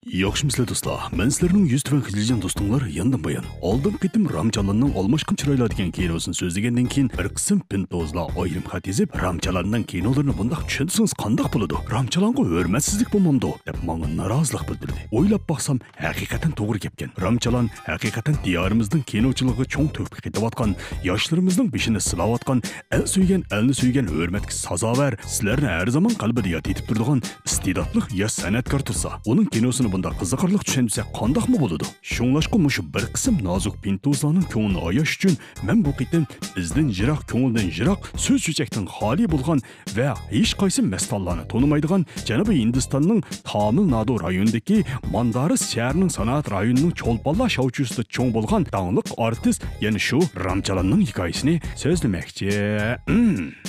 Yaxshimisiz do'stlar, men sizlarning 100 tuvan qilgan do'stinglar yandan bayon. Oldin qitim Ramchalanning olmashqim chiroyli degan kinosini so'zlagandan keyin bir qism pintozlar ayrim xat yozib, Ramchalanning kinolarini bundaq tushunsangiz qandoq bo'ladi? Ramchalanga hurmatsizlik bo'lmamdi deb menga norozilik bildirdi. O'ylab baxsam, haqiqatan to'g'ri gapkan. Ramchalan haqiqatan diyorimizning kinochiligiga cho'ng to'p qitayotgan, yoshlarimizning beshini silayotgan, elni suygan hurmatga sazovar, sizlarni har zaman qalbida yod etib turadigan iste'dodli yosh san'atkor tursa, uning kinosini bunda qiziqarliq tushunsa qandoqmi bo'ladi? Shunglashqa mushu bir qism nozik pintozlarning ko'nglini oyash uchun men bu qitim bizdan yiroq, ko'ngildan yiroq, so'z cho'chakdan xoli bo'lgan va hech qaysi mastallarni tonimaydigan Janubiy Hindistonning Tamil Nadu rayonidagi Mandaris shahrining sanoat rayonining cho'lponlar shovchusida cho'ng bo'lgan dangliq artist, ya'ni shu Ramchalanning hikoyasini so'zlamoqchi.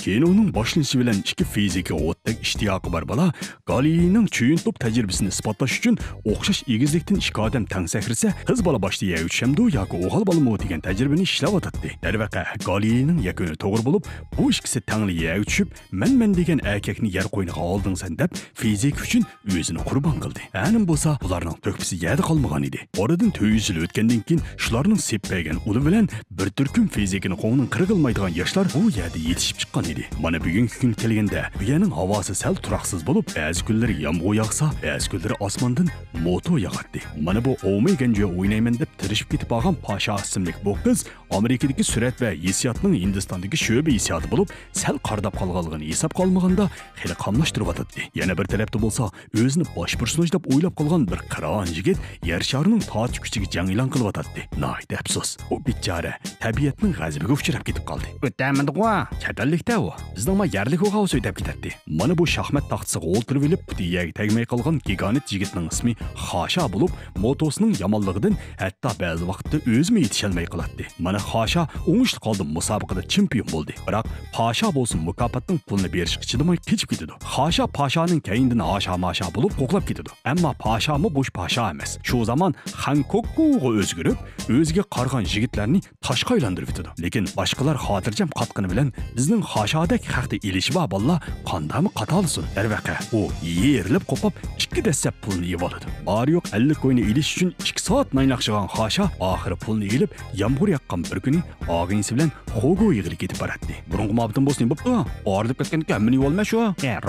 Kinoning boshlanishi bilan ikki fizika o'tdek ishtiyoqi bor bola Galining chuyintib tajribasini isbotlash uchun o'xshash egizlikdan ikki odam tang sakrisa, qiz bola boshda yag'ishamdi yoki o'g'il bolami degan tajribani ishlayotdi. Darvaqa Galining yakuni to'g'ri bo'lib, bu ikkisi tangli yag'i tushib, men degan erkakni yer qo'yniga oldingsan deb fizik uchun o'zini qurbon qildi. Anim bo'lsa, ularning to'kpisi yerda qolmagan edi. Oradan 400 yil o'tgandan keyin shularning seppagan uli bilan bir turkum fizikini qo'ngning qirg'ilmaydigan yoshlar bu yerda yetishib chiqqan edi. Mana bugungi kun kelganda, bu yerning havosi sal turaqsiz bo'lib, ba'zi kunlari yomg'ir yog'sa, ba'zi kunlari osmondan moto yog'adi. Mana bu o'maygancha o'ynayman deb tirishib ketib olgan Pasha ismli bu qiz Amerikadagi surat va hissiyotning Hindistondagi sho'ba hissiyoti bo'lib, sal qardab qolganligini hisob qolmaganda xili qamlashtirib o'tadi. Yana bir tarafda bo'lsa, o'zini bosh personaj deb o'ylab qolgan bir qaron yigit yer sharining tortish kuchiga jang e'lon qilib o'tadi. Noyda afsus, u bichora tabiatning g'azabiga uchrab ketib qoldi. O'tamidi-ku, katallikda u. Bizning ma yerlik o'g'av so'ydab ketadi. Mana bu shaxmat taxtasiga o'ltirib olib, diyaga tegmay qolgan gigant yigitning ismi Xosha bo'lib, motosining yomonligidan hatto ba'zi vaqtda o'zimi yetisholmay qoladi. Mana Xosha o'ngishli qoldi, musobaqada chempion bo'ldi. Biroq Pasha bo'lsin mukofotning pulini berishga chidamay kechib ketadi. Xosha Pashaning keyindan Masha bo'lib qo'qlab ketadi. Ammo Pashami bo'sh Pasha emas. Shu zaman Hankokga o'zgarib, o'ziga qarg'an yigitlarni toshqa aylantirib ketadi. Lekin boshqalar xotirjam qatqini bilan bizning Xoshadek haqda ilishib balla qandami qatalsin. Darvaqa u yerilib qo'pib 2 dasta pulni yeb oladi. Bari yo'q 50 ko'yni ilish uchun 2 soat naynaqchigan Xosha oxiri pulni yilib, yomg'ir yaqqan bir kuni og'insi bilan Xogo yig'ilib ketib boradi. Burungi mobitim bo'lsin bo'pti. Orib ketganga meni olma shu.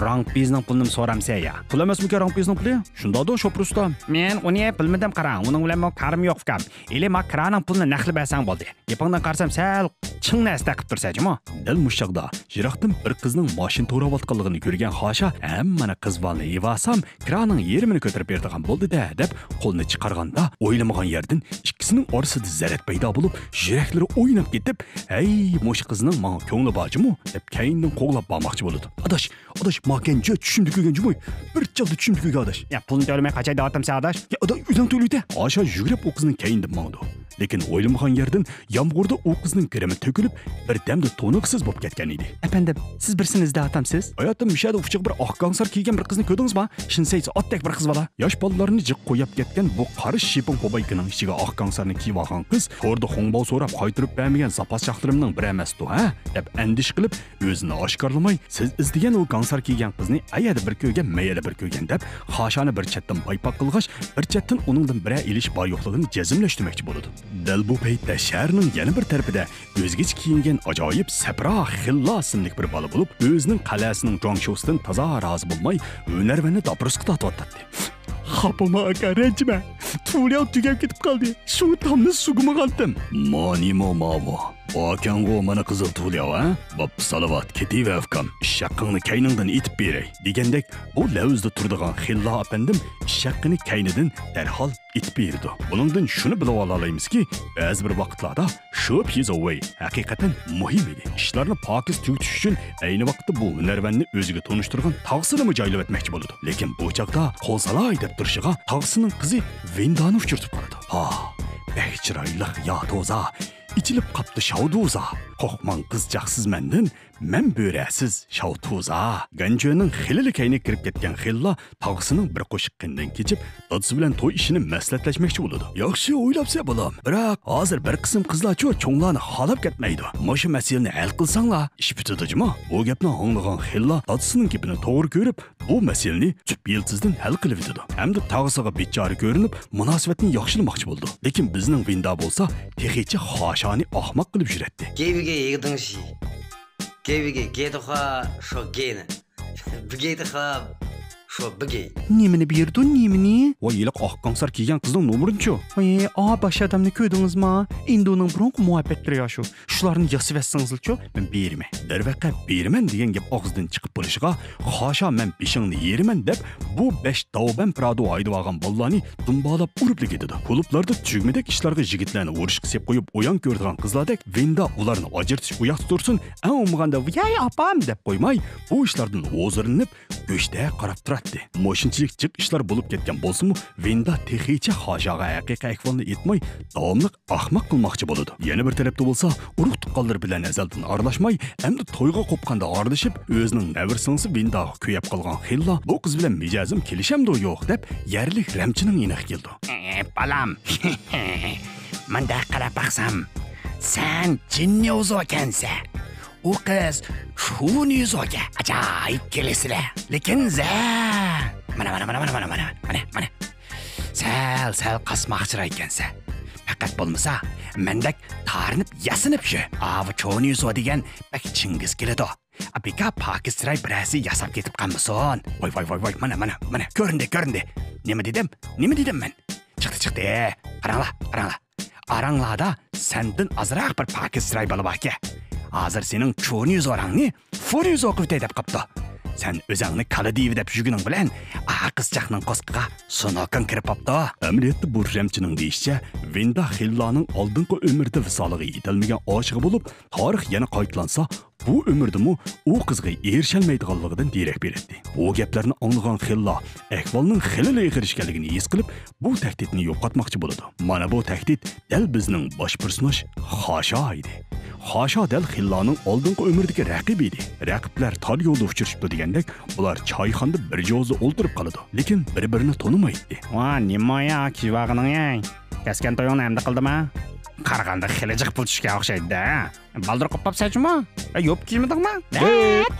Rang bizning pulni so'ramsa ya. Pul emasmi rang bizning puli? Shundaqda sho'prusta. Men uni bilmadim qarang. Uning bilan men qarim yo'q fikam. Ele mak kraning pulni naqli bersang bo'ldi. Gapingdan qarsam sal chingnas taqib tursajimi? Dal mushaqda jiroqdan bir qizning mashin to'ravotganligini ko'rgan Xosha, "Mana qiz bolani evasam, kraning yerimini ko'tarib berdigan bo'ldi-da" deb qo'lni chiqarganda, o'ylamagan yerdan ikkisining orasida zarat paydo bo'lib, yuraklari o'ynab ketib, "Ey, mo'sh qizning menga ko'ngli bormi?" deb kayindan qo'g'lab bormoqchi bo'ladi. "Adash, makencha tushimdi ko'rgan jumoy. Bir chaqda tushimdi ko'rgan adash. Ya pulni to'lamay qachayda otamsa adash? Ya adash, o'zing to'laydi." Xosha yugurib u qizning kayindan mangdi. Lekin o'ylamagan yerdan yomg'irda u qizning kirimi to'kilib, bir damda to'niqsiz bo'lib ketgan edi. "Efendim, siz birsinizda otamsiz? Hayotim mishada uchiq bir oq gansar kiygan bir qizni ko'rdingizmi? Shinsaysa otdek bir qiz bola. Yosh bolalarni jiq qo'yib ketgan bu qarish shiping pobaykining ichiga oq gansarni kiyib olgan qiz ko'rdi xongbov so'rab qaytirib bermagan zapas chaqtirimning bir emas-tu, ha?" deb andish qilib, o'zini oshkorlamay, siz izdigan u gansar kiygan qizni ayada bir ko'rgan, mayada bir ko'rgan deb Xoshani bir chatdan paypoq qilg'ash, bir chatdan uningdan bira ilish bor yo'qligini jazmlashtirmoqchi bo'ladi. Dal bu paytda shaharning yana bir tarafida o'zgacha kiyingan ajoyib Sapra Xilla ismli bir bola bo'lib, o'zining qal'asining jonshosidan toza rozi bo'lmay, O'narvani doprisqa tortadi. "Xapama aka, rejma. Tulyab tugab ketib qoldi. Shu tomni sug'imi qaldim. Monimo mavo. Okango mana qizil tulyab, ha? Bop salovat ketivavkam. Shaqqingni kayningdan etib beray." degandek, bu lavuzda turadigan Xilla apandim shaqqini kaynidan darhol etib berdi. Buningdan shuni bilib olamizki, ba'zi bir vaqtlarda shu pizovay haqiqatan muhim edi. Ishlarni pokiz tutish uchun ayni vaqtda bu Hunarvanni o'ziga tanishtirgan tog'sini joylab o'tmoqchi bo'ladi. Lekin bu chaqda qo'zalay deb turishiga tog'sining qizi Vendani uchirtib qoladi. "Ha, bek chiroyli ya to'za. İçilib qapti şavduza. to'qmon qizjaqsiz mandan men bo'rasiz shavtuza ganjoning xilili kayni kirib ketgan xilla tog'isining bir qo'shiq qindan kechib dadisi bilan to'y ishini maslahatlashmoqchi bo'ladi yaxshi o'ylabsa bo'lam biroq hozir bir qism qizlarchi cho'nglarni xolab ketmaydi mushu masalani hal qilsanglar ish bitadimi u gapni anglagan xilla dadisining gapini to'g'ri ko'rib bu masalani tüp yiltizdan hal qilib yetadi hamda tog'isiga bechora ko'rinib munosabatni yaxshilamoqchi bo'ldi lekin bizning vinda bo'lsa texicha xoshani ahmoq qilib yuradi Geyvige一个东西，geyvige gay的话说 gay 呢，不 gay 的话说不 gay。 Nemini berdin, nemini? Voy, yiliq oq qansar kiygan qizning nomerini-chi? Voy, bosh odamni ko'rdingizmi? Endi uning biron muhabbatlari yo'q shu. Shularni yasib etsangiz-chi, men berman. Darvaqa berman degan gap og'zidan chiqib bo'lishiga, xosha men beshingni yeriman deb bu 5 tavban prado haydab olgan bolalarni dumbalab urib ketadi. Klublarda tugmadak ishlarga yigitlarni urush qilib qo'yib o'yan ko'rdigan qizlardek vinda ularni ajratish uyoq tursin, ammo "Voy, opam" deb qo'ymay, bu ishlardan o'zirinib, go'shda qarab turadi. Mo'shinchilik jiq ishlar bo'lib ketgan bo'lsa-mu, vinda texicha xoshaga haqiqiy ahvolni aytmay, davomli ahmoq qilmoqchi bo'ladi. Yana bir tarafda bo'lsa, urug' tuqqanlar bilan azaldan aralashmay, hamda to'yga qo'pqanda aralashib, o'zining navir-singlisi vinda ko'yab qolgan xilla bu qiz bilan mijozim kelishamdi yo'q deb, yerlik ramchining iniq keldi. Balam. Manda qarab baqsam, sen jinni o'zi ekansan. U qiz shuni yuzoga ajoyib kelisizlar. Lekin mana. Sal qasmoqchilar ekansan. Faqat bo'lmasa, mendak tarinib yasinib shu. Avi cho'ni yuzo degan bak chingiz keladi. Abika Pakistan birasi yasab ketib qolmasin. Voy, mana. Ko'rindi. Nima dedim men? Chiqdi. Qaranglar. Aranglarda sendan azroq bir Pakistan bo'lib aka. Hozir sening cho'ni yuzorangni fur yuzo qilib deb qopdi. Sen o'zingni kaladiv deb yurganing bilan qizchaqning qo'sqiga sunokan kirib qopdi. Amaliyotda bu ramchining deyishicha, Vinda Xillaning oldingi umrida visoliga yetilmagan oshiqi bo'lib, tarix yana qaytlansa, bu umrdimi u qizga erisholmaydiganligidan derak beradi. Bu gaplarni anglagan Xilla ahvolning xilali eg'irishganligini his qilib, bu tahdidni yo'qotmoqchi bo'ladi. Mana bu tahdid dal bizning bosh personaj Xosha edi. Xosha dal Xillaning oldingi umrdagi raqibi edi. Raqiblar tor yo'lda uchrashibdi degandek, ular choyxonada bir jo'za o'ltirib qoladi, lekin bir-birini tonimaydi. Va nima kivag'ning? Kaskan to'yingni hamda qildimi? Qaraganda xilijiq pul tushga o'xshaydi-da. Baldir qopapsachmi? Yo'p kiymidingmi?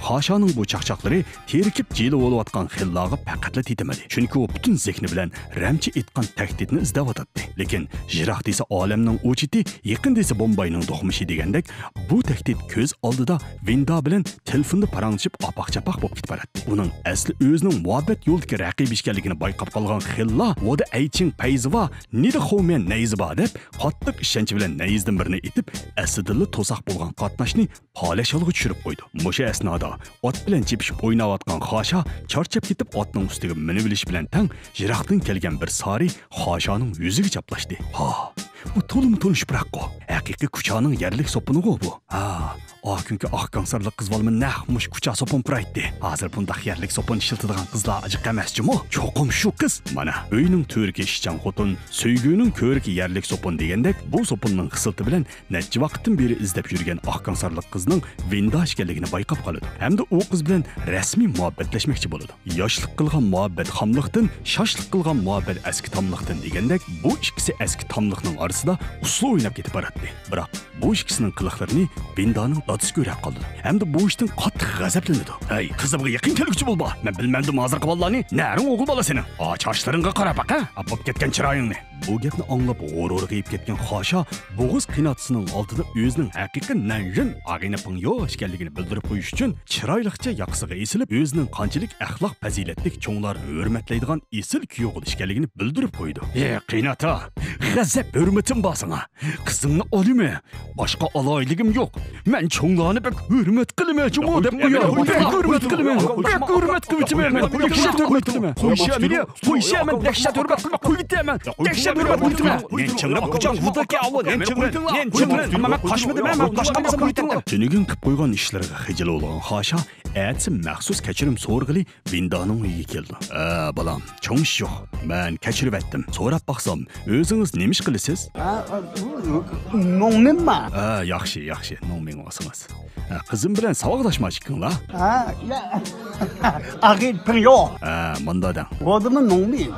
Xoshaning bu chaqchaqlari terikib jeli bo'layotgan Xillaga faqatla tetimadi. Chunki u butun zehni bilan ramchi etgan tahdidni izlayotdi. Lekin jiroq desa olamning o'chiti, yaqin desa Bombayning do'xmishi degandek, bu tahdid ko'z oldida Vinda bilan telefonda parangchib apoq-chapoq bo'lib ketib boradi. Uning asli o'zining muhabbat yo'lidagi raqibi ekanligini bayqab qolgan Xilla, "Voda ayching payziva, nida xo'men nayziba" deb qattiq ishonch bilan nayizdan birini etib, aslida to'saq bo'lgan qatnashni polasholga tushirib qo'ydi. O'sha asnoda ot bilan chepishib o'ynayotgan Xosha charchab ketib otning ustiga minib olish bilan tang jiroqdan kelgan bir sari Xoshaning yuziga chaplashdi. Bu to'lim tonish biroq haqiqiy kuchaning yerlik sopini-ku bu. Kunki oq qansarlik qiz bo'lmi nahmush kucha sopun praytdi. Hozir bunda yerlik sopun ishiltadigan qizlar ajiq emasmi? Cho'qim shu qiz. Mana uyning to'riga ishchan xotin, suyguning ko'riki yerlik sopun degandek, bu sopunning xisilti bilan necha vaqtdan beri izlab yurgan oq qansarlik qizning Vinda ekanligini bayqab qoladi. Hamda u qiz bilan rasmiy muhabbatlashmoqchi bo'ladi. Yoshlik qilgan muhabbat xamliqdan, shoshlik qilgan muhabbat eski tamliqdan degandek, bu ikkisi eski tamliqning orasida uslu o'ynab ketib boradi. Biroq bu ikkisining qiliqlarini Vindaning dadisi ko'rib qoldi. Hamda bu ishdan qattiq g'azablanadi. "Ey, qizimga yaqin kelguchi bo'lma. Men bilmadim hozirgi bolalarni. Naring o'g'il bola sening. Chochlaringga qarab baqa. Bo'p ketgan chiroyingni." Bu gapni anglab g'ururiga yeb ketgan Xosha bo'g'iz qinotsining oldida o'zining haqiqiy nanjin ag'ina ping yo'q ekanligini bildirib qo'yish uchun chiroyliqcha yoqsiga esilib, o'zining qanchalik axloq fazilatlik cho'nglarni hurmatlaydigan esil kuyov ekanligini bildirib qo'ydi. Qinota, g'azab hurmatim bor sana. Qizingni olimi? Boshqa aloyligim yo'q. Men cho'nglarni bak hurmat qilmayman deb hurmat qilmayman. Hurmat qilmayman. Qo'yshaman, dahshat hurmat qilma, qo'yitaman. Dahshat hurmat qilma. Men chingirib kucham vudaka avval, men chingirib. Men qo'shmadim, men qo'shmadim, qo'ydim. Tunigin qilib qo'ygan ishlariga xijil bo'lgan Xosha atsi maxsus kechirim so'rg'ili Vindaning uyiga keldi. Balam, cho'ngish yo'q. Men kechirib etdim. So'rab baqsam, o'zing Өзіңіз неміш қылысыз? 농민마. Yaxshi, 농민 olsanız. Qizim bilan savoqlashmoqchikinlar. 아기朋友. Mundadan. 어디면 농민.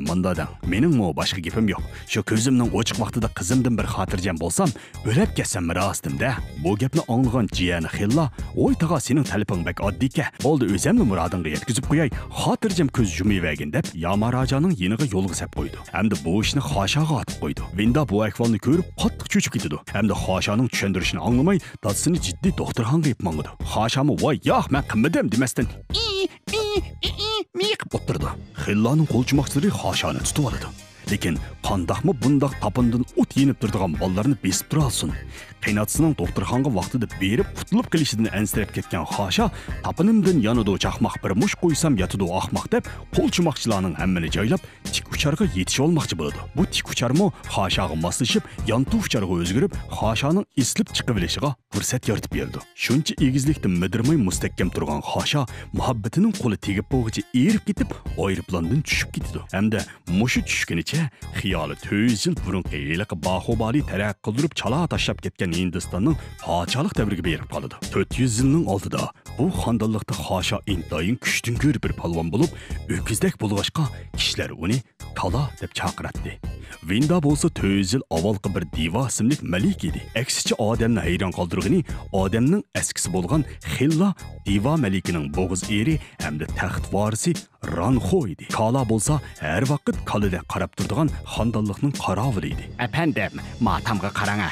Mundadan. Meningmi boshqa gapim yo'q. Shu ko'zimning ochiq vaqtida qizimdan bir xotirjam bo'lsam, o'lib ketsam rostimda. Bu gapni anglagan jiyani Xilla, "Voy tag'a, sening talabing bak oddiy-ka. Bo'ldi, o'zimni murodingga yetkazib qo'yay. Xotirjam ko'z yumayvergin" deb Yamarajoning yeniga yo'lga sap qo'ydi. Hamda bu ishni Xoshaga otib qo'ydi. Vinda bu ahvolni ko'rib qattiq cho'chib ketdi. Hamda Xoshaning tushuntirishini anglamay, dadasini jiddiy doktorxonaga ib mangdi. Xoshami "Voy, yo'q, men qilmadim" demasdan miq o'tirdi. Xillaning qo'lchumoqchilari Xoshani tutib oldi. Lekin qandaqmi bundaq tapından o't yenib turadigan bolalarni besib tura olsin. Qiynatsының doktorxonaga vaqtida berib qutulib kelishidan ansirab ketgan Xosha tapınimdan yanıdı chaqmoq bir mush qo'ysam yatidi ahmoq deb qo'lchumoqchilarning hammani joylab tik ucharga yetish olmoqchi bo'ladi. Bu tik ucharmo Xoshaga moslashib, yantu ucharga o'zgarib, Xoshaning eslib chiqib olishiga fursat yaratib berdi. Shuncha egizlikda midirmay mustahkam turgan Xosha muhabbatining qo'li tegib bo'lg'icha erib ketib, aeroplandan tushib ketdi. Hamda mushu tushgunicha xiyoli 400 yil burungi yiliqi bahobali taraq qildirib chala tashlab ketgan Hindistonning podshohlik davriga berib qoldi. 400 yilning oldida bu xonadonlikda Xosha intayin kuchdan ko'ra bir palvon bo'lib, o'kizdek bo'lg'achqa kishilar uni Kala deb chaqiratdi. Vinda bo'lsa 400 yil avvalgi bir diva ismli malik edi. Aksicha odamni hayron qoldirgani odamning askisi bo'lgan Xilla diva malikining bo'g'iz eri hamda taxt varisi Ranxo edi. Kala bo'lsa har vaqt Kalada qarab turadigan xonadonlikning qarovuli edi. Efendim, matamga qarang.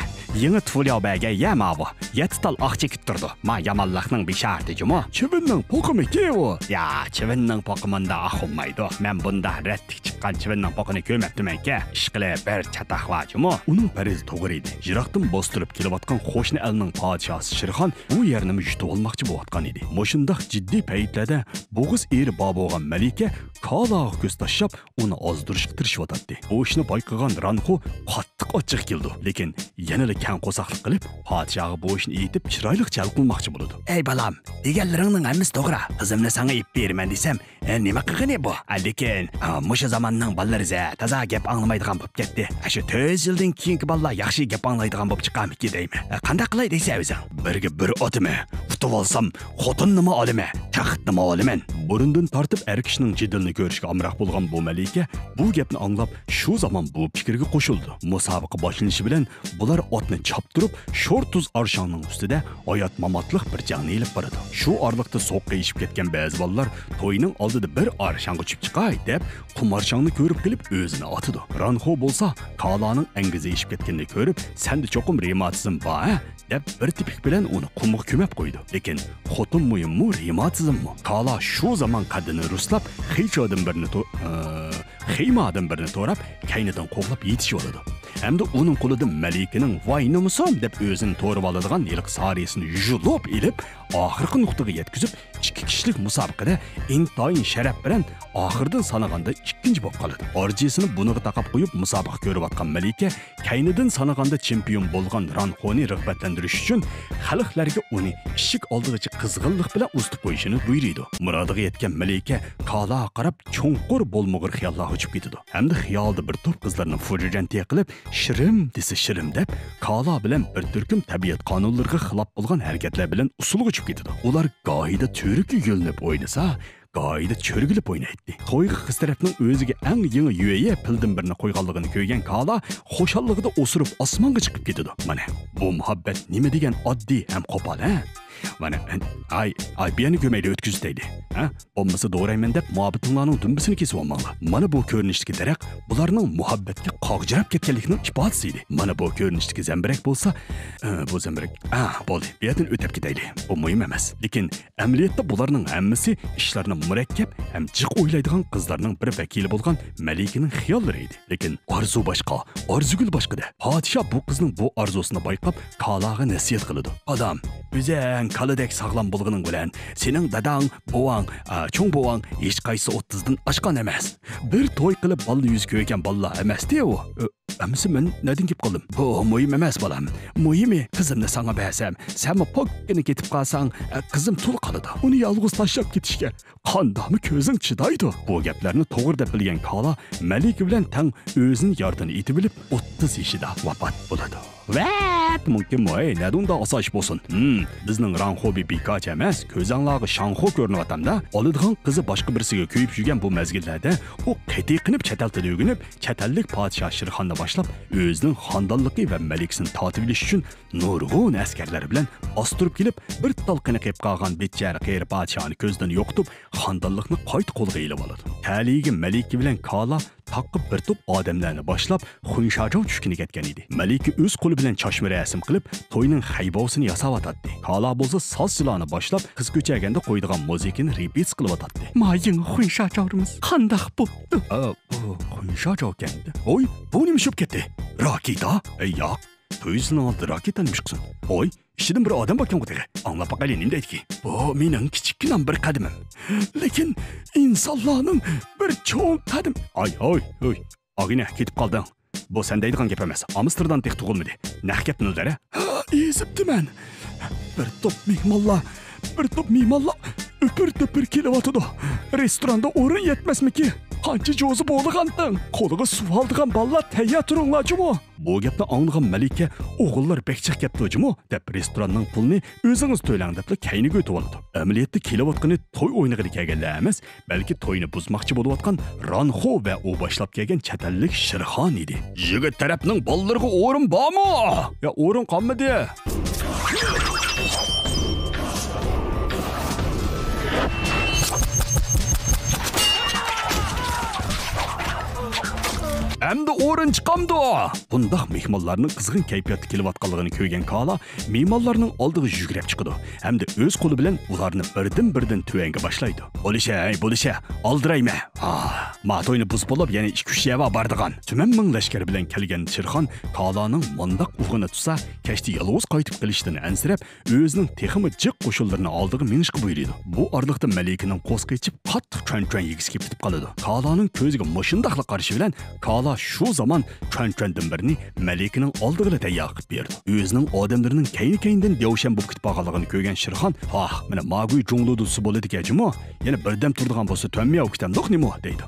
Yangi tufulyobaga yamavi. 7 tal oq chekib turdi. Ma yamonlikning bisharti jumo. Chivinning poqimi kevo. Ya, chivinning poqimanda ahummaydi. Men bunda rattik chiqqan chivinning poqini ko'rmabdiman-ka. Ishqilib bir chataq va jumo. Uning parizi to'g'ri edi. Jiroqdan bostirib kelayotgan qo'shni elning podshosi Shirxon bu yerni yutib olmoqchi bo'layotgan edi. Moshundaq jiddiy paytlarda bo'g'iz eri bo'lgan malika Kalaga ko'z tashlab uni ozdirishga tirishyotdi. Bu ishni payqagan Ranxo qattiq ochiq keldi. Lekin yana kang qo'saqlik qilib, podshohga bu ishni aytib chiroyli jalb qilmoqchi bo'ldi. Ey balam, deganlaringning hammasi to'g'ri. Qizimni senga ib beraman desam, nima qilgani bu? Lekin musha zamonning ballari taza gap anglamaydigan bo'lib ketdi. Shu 4 yildan keyingi ballar yaxshi gap anglaydigan bo'lib chiqamiki deymi? Qanday qilay deysan o'zing? Birga bir otimi, tutib olsam, xotinni olaman, taxtni olaman. Burundan tortib er kishining jidilni ko'rishga amroq bo'lgan bu malika bu gapni anglab, shu zaman bu fikrga qo'shildi. Musobaqa boshlanishi bilan bular otni choptirib, sho'r tuz arshonning ustida oyat mamatliq bir jangni elib boradi. Shu orliqda so'qqa yishib ketgan ba'zi bolalar to'yning oldida bir arshonga uchib chiqay deb qumarshonni ko'rib kelib o'zini otidi. Ranxo bo'lsa, Kalaning angizi yishib ketganini ko'rib, "Senda cho'qim revmatizm bor" deb bir tipik bilan uni qumga ko'mab qo'ydi. Lekin xotin muyimmi, revmatizmmi? Kala shu zaman qaddini ruslab, xiymadan birini to'rab, kaynidan qo'g'lab yetishib oladi. Hamda uning qo'lida malikaning "Voy nomusom" deb o'zini to'rib oladigan yiliq sarisini yulib ilib, oxirgi nuqtaga yetkazib, 2 kishilik musobaqada intayin sharaf bilan oxirdan sanaganda 2-chi bo'lib qoladi. Orjisini buniga taqab qo'yib musobaqa ko'rayotgan malika kaynidan sanaganda chempion bo'lgan Ranxoni rag'batlantirish uchun xalqlarga uni ishik oldigacha qizg'inlik bilan ustib qo'yishini buyurdi. Murodiga yetgan malika Kalaga qarab cho'nqur bo'lmog'ir xiyollar uchib ketdi. Hamda xiyolda bir to'p qizlarni furjanti qilib, shirim desa shirim deb Kala bilan bir turkum tabiat qonunlariga xilof bo'lgan harakatlar bilan usulga uchib ketdi. Ular go'ida cho'rikka yo'linib o'ynasa, go'ida cho'rgilib o'ynaydi. To'yga qiz tarafning o'ziga eng yangi yuya pildan birini qo'yganligini ko'rgan Kala xo'shalligida o'sirib osmonga chiqib ketdi. Mana bu muhabbat nima degan oddiy ham qo'pol, ha? Mana ay beni gömeyle ötküzdeydi. Olmasa doğrayman deb muhabbetinglarning dumbisini kesib olmanglar. Mana bu ko'rinishdagi daraq bularning muhabbatga qoqjirab ketganligining ifodasi edi. Mana bu ko'rinishdagi zambirak bo'lsa, bu zambirak bo'ldi. Bu yerdan o'tib ketaylik. Bu muhim emas. Lekin amaliyotda bularning hammasi ishlarni murakkab ham jiq o'ylaydigan qizlarning bir vakili bo'lgan malikaning xiyollari edi. Lekin orzu boshqa, orzugul boshqada. Podshoh bu qizning bu orzusini bayqab Kalaga nasihat qiladi. Odam, o'zing Kaladek sog'lom bo'lganing bilan sening dadang, buvang, cho'ng buvang hech qaysi 30 dan oshgan emas. Bir to'y qilib bolla yuz ko'rgan bolla emas-ku. Әмісі мен нәден кеп қалдым? Бұл мұйым емес балам. Мұйымы қызымны саңа бәсәм. Сәмі пөккені кетіп қалсаң, қызым тұл қалыды. Оны ялғыз ташап кетішке. Қандамы көзің чыдайды. Бұл гәпләрні тоғыр деп білген Кала, Мәлике білән таң өзін ярдын еті біліп, 30 ешіда вапат болады. Вәт, мүмкін мой, нәдунда асаш болсын. Біздің Ранхоби бейкач әмәс, көз аңлағы Шанхо көрініп атамда, олыдыған қызы башқы бірсіге күйіп жүрген бұл мәзгілдерде, о қетейқініп чәтәлті дөгініп, чәтәллік падишah Ширханды башлап, өзінің хандаллықы вә мәликсін татып біліш үшін нұрғын әскерлері білән астырып келіп, бір талқыны қеп қалған бетчәрі қайыр падишahны көзден yoqtып, хандаллықны қайт қолға еліп алады. Тәлиге Мәлике білән Кала taqib bir to'p odamlarni boshlab Xunshajon tushkini ketgan edi. Malika o'z qo'li bilan chashma rasm qilib, to'yning haybosini yasab atadi. Kala bo'lsa sozchilarni boshlab, qiz ko'chaganda qo'ydigan muzikani repeat qilib atadi. "Maying Xunshajorimiz qandaq bo'pti?" Bu Xunshajon endi. "Oy, bu nima shub ketdi? Raketa?" "Yo'q, to'yisini oldi raketa nima chiqsin?" "Oy, İşidim bir adam bakın kutuğa. Anla bakalım ne dedi ki? Bu menin küçükkinden bir kadımım. Lekin insanların bir çoğun kadım. Ay. Ağine ketip kaldın. Bu sen deydiğin gep emas. Amsterdam tek tuğulmadı. Ne geptin özleri? Ezipti ben. Bir top mihmallar öpür töpür kelevatıdı. Restoranda orun yetmez mi ki? Qancha jo'zi bo'lgandan, qo'liga suv oldigan bolalar tayyor turinglarchi-mu? Bu gapni anglagan Malika, o'g'illar bekchiq ketdi-mu deb restoranning pulini o'zingiz to'lang deb kayniga o'tib oldi. Amaliyotda kelayotgani to'y o'yiniga kelganlar emas, balki to'yni buzmoqchi bo'layotgan Ranxo va u boshlab kelgan chatallik Shirxon edi. Yigit tarafning bolalariga o'rin bormi? Ya o'rin qolmadi. Hem de o'rin chiqamdi. Bundaq mehmonlarning qizg'in kayfiyatda kelayotganligini ko'rgan Kala mehmonlarning oldiga yugurib chiqdi. Hem de o'z qo'li bilan ularni birdan tuvanga boshlaydi. Bo'lisha, oldirayma. Ma to'yni buz bo'lib, yana 2-3 yava bardigan. Tuman ming lashkari bilan kelgan Shirxon Kalaning mundaq ug'ini tutsa, kashti yolg'iz qaytib qilishdan ansirab, o'zining texmi jiq qo'shunlarini oldiga minishga buyurdi. Bu orliqda Malikaning qo'sqa ichib, qattiq chon-chon yegisiga bitib qoladi. Kalaning ko'ziga mushundaqli qarishi bilan Kala şu zaman çön-çöndün birini Malikaning oldiga tayyor qilib berdi. O'zining odamlarining kayni-kaynidan devshan bo'lib ketib qolganligini ko'rgan Shirxon, "Mana maguy jungludusi bo'ladi-ku, yana birdam turdigan bo'lsa tönmey o'ktamdoq nima?" deydi.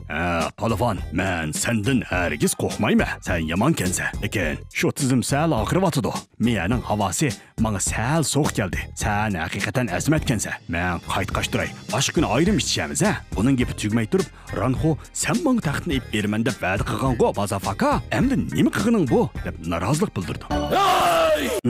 "Polvon, men sendan hargiz qo'rqmayman. Sen yomonkansan. Lekin shu tizim sal og'riyotidu. Mening havosi menga sal so'q keldi. Sen haqiqatan azmatkansan. Men qaytqashtiray. Boshqa kuni ayrim ichishamiz, ha? Buning gapi tugmay turib, Ranxo, sen menga taxtni ib berman deb va'da qilgan-ku, bazafaka. Endi nima qilganing bu?" deb norozilik bildirdi.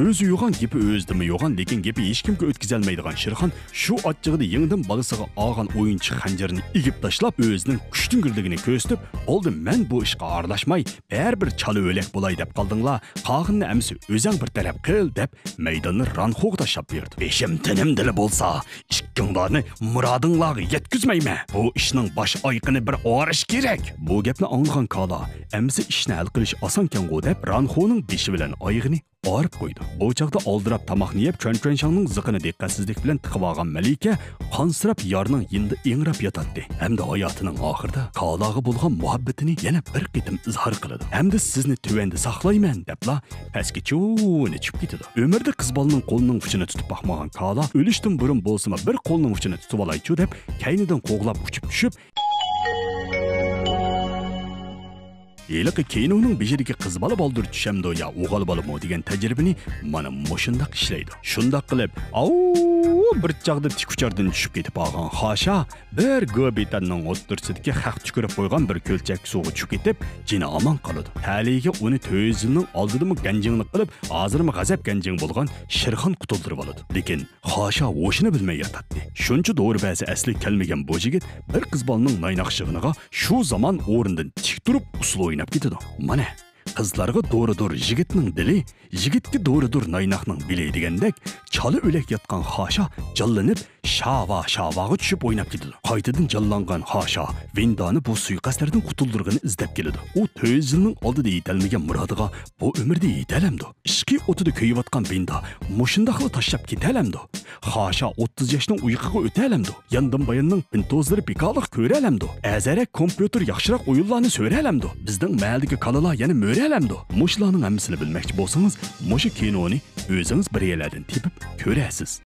O'zi yo'g'an gapi o'zdimi yo'g'an, lekin gapi hech kimga o'tkazolmaydigan Shirxon shu ochchig'ida yangidan balasiga olgan o'yinchi xanjarini igib tashlab, o'zining kuchtingirligini ko'rsatib, "Oldi, men bu ishga aralashmay, baribir chala o'lak bo'lay deb qoldinglar. Qog'inni amsi o'zing bir taraf qil" deb maydonni Ranxo'ga tashlab berdi. "Beshim tinim dili bo'lsa, ikkinglarni murodinglarga yetkazmayman. Bu ishning bosh oyqini bir o'rish kerak." Bu gapni anglagan Kala, amsi ishni hal qilish oson-ku deb Ranxo'ning beshi bilan oyog'ini orib qo'ydi. Bu chaqda oldirab tamoqni yeb, Chön-Chönshangning ziqini diqqatsizlik bilan tiqib olgan Malika qonsirab yorning yinda engrab yotadi. Hamda hayotining oxirida Kalaga bo'lgan muhabbatini yana bir qitim izhor qiladi. Hamda sizni tuvanda saqlayman debla pastga cho'ni chiqib ketadi. Umrda qiz bolaning qo'lining uchini tutib baxmagan Kala o'lishdan burun bo'lsa bir qo'lining uchini tutib olaychi deb kaynidan qo'g'lab uchib tushib Eliqi keynoning bejidagi qiz bola boldir tushamdi ya o'g'il bolami degan tajribani mana mushundaq ishlaydi. Shundaq qilib, bir chaqda tikuchardan tushib ketib olgan Xosha bir go'betanning o'ttirsidagi xaq tukurib qo'ygan bir ko'lchak suvga tushib ketib, jini omon qoladi. Taliga uni to'yizning oldidami ganjinglik qilib, hozirmi g'azab ganjing bo'lgan Shirxon qutuldirib oladi. Lekin Xosha o'shini bilmay yotadi. Shuncha doğru ba'zi asli kelmagan bu yigit bir qiz bolaning naynaqshig'iniga shu zamon o'rindan tik turib usul o'ynab ketadi. Mana qizlarga doğrudur yigitning dili, yigitga doğrudur naynaqning bili degandek, chala o'lak yotgan Xasha jallanib shava-shavaga tushib o'ynab ketadi. Qaytadan jallangan Xasha Vindani bu suiqasdlardan qutuldirgani izlab keladi. U 400 yilning oldida yetalmagan murodiga bu umrda yetalamdi. Ishqi o'tida kuyayotgan Vinda mushundaqla tashlab ketalamdi. Xasha 30 yoshning uyquga o'talamdi. Yandan bayanning pintozlari bekaliq ko'ralamdi. Azarak kompyuter yaxshiroq o'yinlarni so'ralamdi. Bizning mahallagi kalalar yana mo'ralamdi. Mushlarning hammasini bilmoqchi bo'lsangiz, mushu kinoni o'zingiz bir yerlardan tepib ko'rasiz.